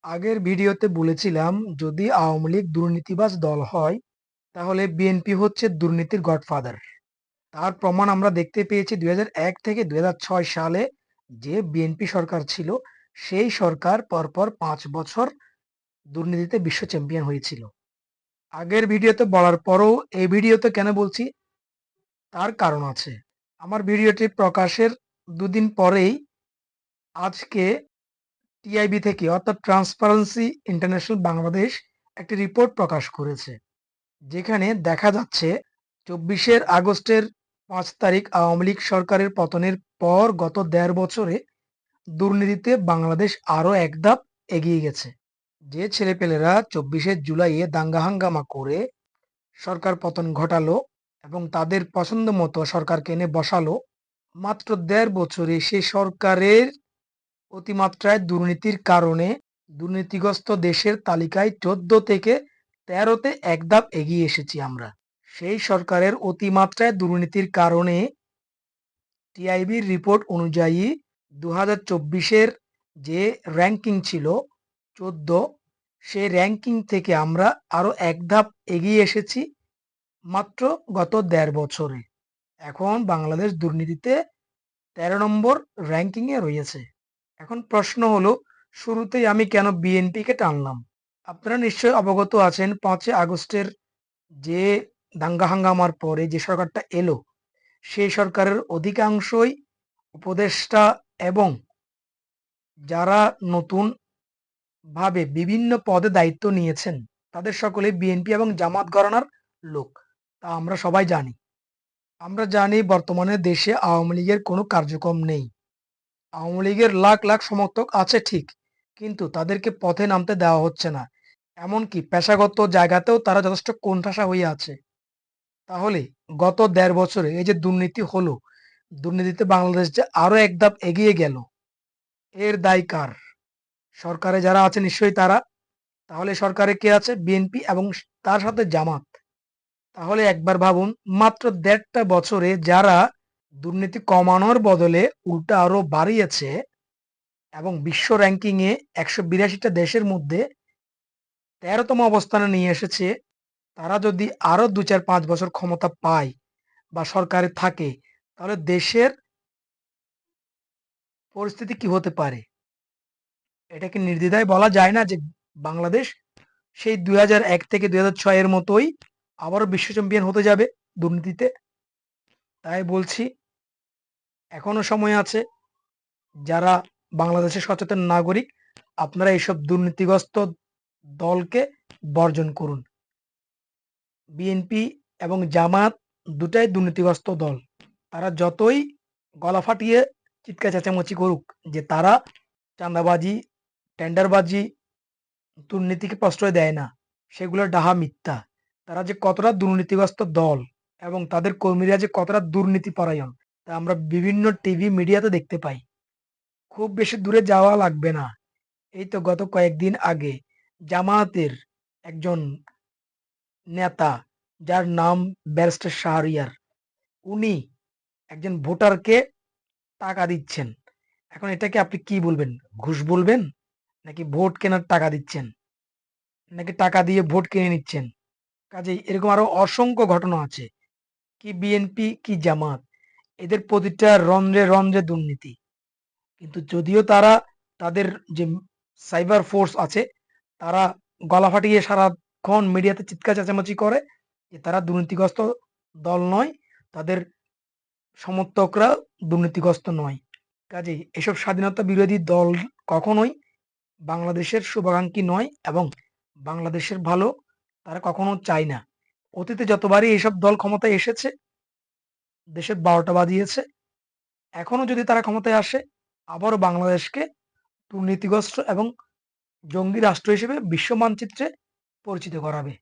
আগের ভিডিওতে বলেছিলাম যদি আওয়ামী লীগ দুর্নীতিবাজ দল হয় তাহলে বিএনপি হচ্ছে দুর্নীতির গডফাদার। তার প্রমাণ আমরা দেখতে পেয়েছি ২০০১ থেকে ২০০৬ সালে যে বিএনপি সরকার ছিল সেই সরকার পরপর ৫ বছর দুর্নীতিতে বিশ্ব চ্যাম্পিয়ন হয়েছিল। আগের ভিডিওতে বলার পরও এই ভিডিওতে কেন বলছি তার কারণ আছে। আমার ভিডিওটি প্রকাশের দুদিন পরেই আজকে টিআইবি থেকে অর্থাৎ ট্রান্সপারেন্সি ইন্টারন্যাশনাল বাংলাদেশ একটি রিপোর্ট প্রকাশ করেছে, যেখানে দেখা যাচ্ছে ২৪শে আগস্টের ৫ তারিখ আওয়ামী লীগ সরকারের পতনের পর গত ১.৫ বছরে দুর্নীতিতে বাংলাদেশ আরও এক ধাপ এগিয়ে গেছে। যে ছেলেপেলেরা ২৪শে জুলাইয়ে দাঙ্গা হাঙ্গামা করে সরকার পতন ঘটালো এবং তাদের পছন্দ মতো সরকারকে এনে বসালো, মাত্র ১.৫ বছরে সেই সরকারের অতিমাত্রায় দুর্নীতির কারণে দুর্নীতিগ্রস্ত দেশের তালিকায় ১৪ থেকে ১৩তে এক ধাপ এগিয়ে এসেছি আমরা। সেই সরকারের অতিমাত্রায় দুর্নীতির কারণে টিআইবির রিপোর্ট অনুযায়ী ২০২৪-এর যে র‍্যাংকিং ছিল ১৪, সেই র‍্যাংকিং থেকে আমরা আরও এক ধাপ এগিয়ে এসেছি মাত্র গত ১.৫ বছরে। এখন বাংলাদেশ দুর্নীতিতে ১৩ নম্বর র‍্যাংকিংয়ে রয়েছে। এখন প্রশ্ন হলো, শুরুতেই আমি কেন বিএনপিকে টানলাম? আপনারা নিশ্চয়ই অবগত আছেন ৫ই আগস্টের যে দাঙ্গা হাঙ্গামার পরে যে সরকারটা এলো, সেই সরকারের অধিকাংশই উপদেষ্টা এবং যারা নতুন ভাবে বিভিন্ন পদে দায়িত্ব নিয়েছেন তাদের সকলে বিএনপি এবং জামাত ঘরানার লোক। তা আমরা সবাই জানি। আমরা জানি বর্তমানে দেশে আওয়ামী লীগের কোনো কার্যক্রম নেই। আওয়ামী লীগের লাখ লাখ সমর্থক আছে ঠিক, কিন্তু তাদেরকে পথে নামতে দেওয়া হচ্ছে না। এমনকি পেশাগত জায়গাতেও তারা যথেষ্ট কোণঠাসা হয়ে আছে। তাহলে গত ১.৫ বছরে এই যে দুর্নীতি হলো, দুর্নীতিতে বাংলাদেশ যে আরো এক ধাপ এগিয়ে গেল, এর দায় কার? সরকারে যারা আছে নিশ্চয়ই তারা। তাহলে সরকারে কে আছে? বিএনপি এবং তার সাথে জামাত। তাহলে একবার ভাবুন, মাত্র ১.৫টা বছরে যারা দুর্নীতি কমানোর বদলে উল্টা আরো বাড়িয়েছে এবং বিশ্ব র‍্যাংকিংয়ে ১৮২টা দেশের মধ্যে ১৩তম অবস্থানে নিয়ে এসেছে, তারা যদি আরো ২, ৪, ৫ বছর ক্ষমতা পায় বা সরকারে থাকে, তাহলে দেশের পরিস্থিতি কি হতে পারে? এটা কি নির্দ্বিধায় বলা যায় না যে বাংলাদেশ সেই ২০০১ থেকে ২০০৬ এর মতোই আবারও বিশ্ব চ্যাম্পিয়ন হতে যাবে দুর্নীতিতে? তাই বলছি, এখনো সময় আছে। যারা বাংলাদেশের সচেতন নাগরিক, আপনারা এইসব দুর্নীতিগ্রস্ত দলকে বর্জন করুন। বিএনপি এবং জামাত দুটাই দুর্নীতিগ্রস্ত দল। তারা যতই গলা ফাটিয়ে চিৎকার চেঁচামেচি করুক যে তারা চাঁদাবাজি, টেন্ডারবাজি, দুর্নীতিকে প্রশ্রয় দেয় না, সেগুলো ডাহা মিথ্যা। তারা যে কতটা দুর্নীতিগ্রস্ত দল এবং তাদের কর্মীরা যে কতটা দুর্নীতিপরায়ণ তা আমরা বিভিন্ন টিভি মিডিয়াতে দেখতে পাই। খুব বেশি দূরে যাওয়া লাগবে না। এই তো গত কয়েকদিন আগে জামায়াতের একজন নেতা, যার নাম ব্যারিস্টার শাহরিয়ার, উনি একজন ভোটারকে টাকা দিচ্ছেন। এখন এটাকে আপনি কি বলবেন? ঘুষ বলবেন? নাকি ভোট কেনার টাকা দিচ্ছেন? নাকি টাকা দিয়ে ভোট কিনে নিচ্ছেন? কাজেই এরকম আরো অসংখ্য ঘটনা আছে। কি বিএনপি কি জামাত, এদের প্রতিটা রন্ধ্রে রন্ধ্রে দুর্নীতি। কিন্তু যদিও তারা তাদের যে সাইবার ফোর্স আছে, তারা গলা ফাটিয়ে সারাক্ষণ মিডিয়াতে চিৎকার চেঁচামেচি করে যে তারা দুর্নীতিগ্রস্ত দল নয়, তাদের সমর্থকরা দুর্নীতিগ্রস্ত নয়। কাজেই এসব স্বাধীনতা বিরোধী দল কখনোই বাংলাদেশের শুভাকাঙ্ক্ষী নয় এবং বাংলাদেশের ভালো তারা কখনো চায় না। অতীতে যতবারই এইসব দল ক্ষমতায় এসেছে, দেশের ১২টা বাজিয়েছে। এখনো যদি তারা ক্ষমতায় আসে, আবারও বাংলাদেশকে দুর্নীতিগ্রস্ত এবং জঙ্গি রাষ্ট্র হিসেবে বিশ্ব মানচিত্রে পরিচিত করাবে।